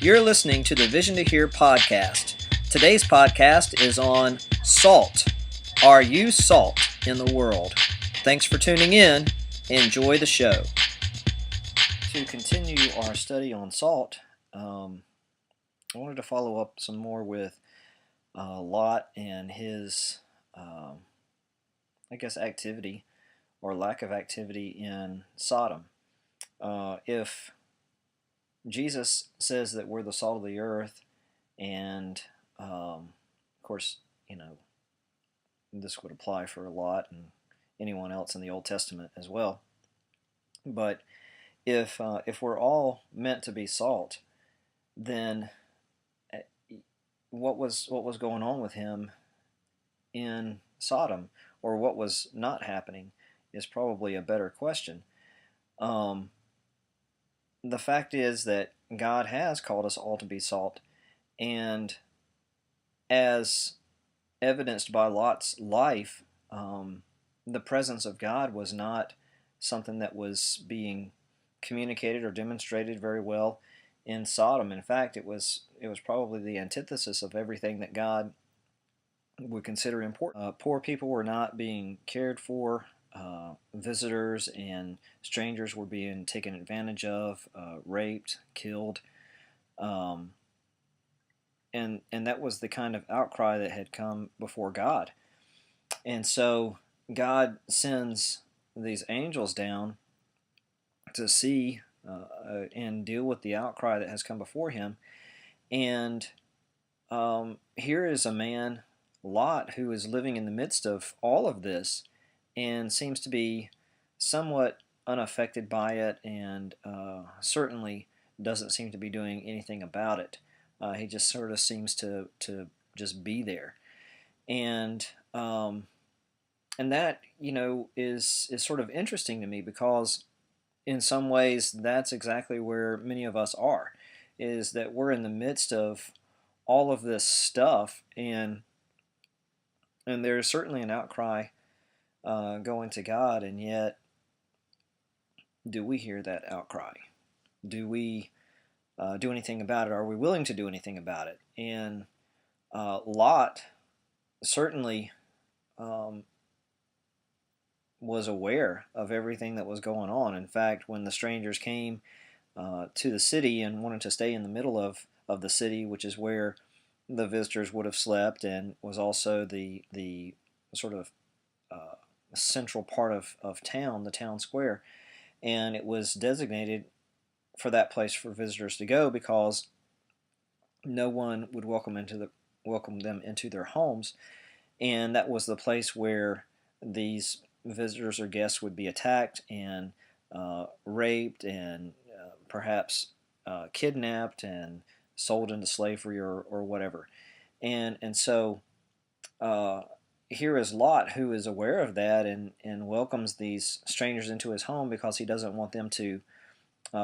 You're listening to the Vision to Hear podcast. Today's podcast is on salt. Are you salt in the world? Thanks for tuning in. Enjoy the show. To continue our study on salt, I wanted to follow up some more with Lot and his, activity or lack of activity in Sodom. If Jesus says that we're the salt of the earth, and of course, this would apply for Lot and anyone else in the Old Testament as well. But if we're all meant to be salt, then what was going on with him in Sodom, or what was not happening, is probably a better question. The fact is that God has called us all to be salt, and as evidenced by Lot's life, the presence of God was not something that was being communicated or demonstrated very well in Sodom. In fact, it was probably the antithesis of everything that God would consider important. Poor people were not being cared for. Visitors and strangers were being taken advantage of, raped, killed, and that was the kind of outcry that had come before God. And so God sends these angels down to see and deal with the outcry that has come before him. And here is a man, Lot, who is living in the midst of all of this and seems to be somewhat unaffected by it, and certainly doesn't seem to be doing anything about it. He just sort of seems to just be there, and that is sort of interesting to me, because in some ways that's exactly where many of us are, is that we're in the midst of all of this stuff, and there's certainly an outcry going to God, and yet do we hear that outcry? Do we do anything about it? Are we willing to do anything about it? And Lot certainly was aware of everything that was going on. In fact, when the strangers came to the city and wanted to stay in the middle of the city, which is where the visitors would have slept, and was also the sort of central part of town, the town square, and it was designated for that place for visitors to go, because no one would welcome them into their homes, and that was the place where these visitors or guests would be attacked and raped and perhaps kidnapped and sold into slavery or whatever. And so here is Lot, who is aware of that and welcomes these strangers into his home because he doesn't want them to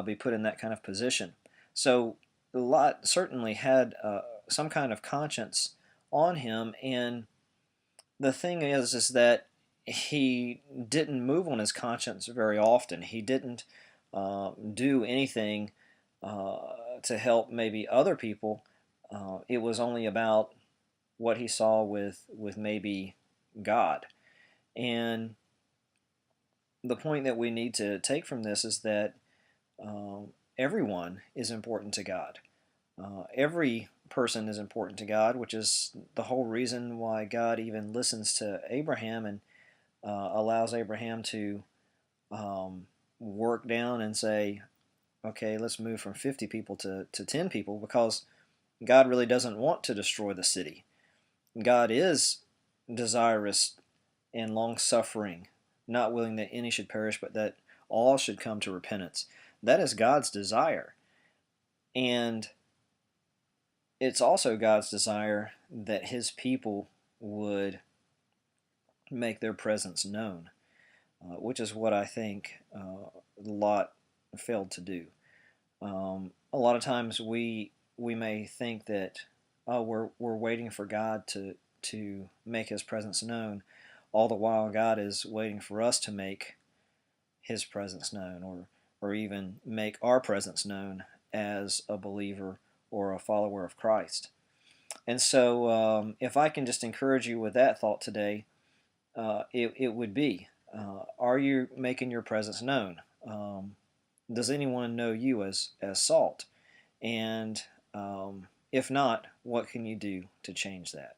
be put in that kind of position. So Lot certainly had some kind of conscience on him, and the thing is that he didn't move on his conscience very often. He didn't do anything to help maybe other people. It was only about what he saw with maybe God. And the point that we need to take from this is that everyone is important to God. Every person is important to God, which is the whole reason why God even listens to Abraham and allows Abraham to work down and say, okay, let's move from 50 people to 10 people, because God really doesn't want to destroy the city. God is desirous and long-suffering, not willing that any should perish, but that all should come to repentance. That is God's desire. And it's also God's desire that his people would make their presence known, which is what I think Lot failed to do. A lot of times we may think that we're waiting for God to make his presence known, all the while God is waiting for us to make his presence known, or even make our presence known as a believer or a follower of Christ. And so, if I can just encourage you with that thought today, it would be, are you making your presence known? Does anyone know you as salt? And if not, what can you do to change that?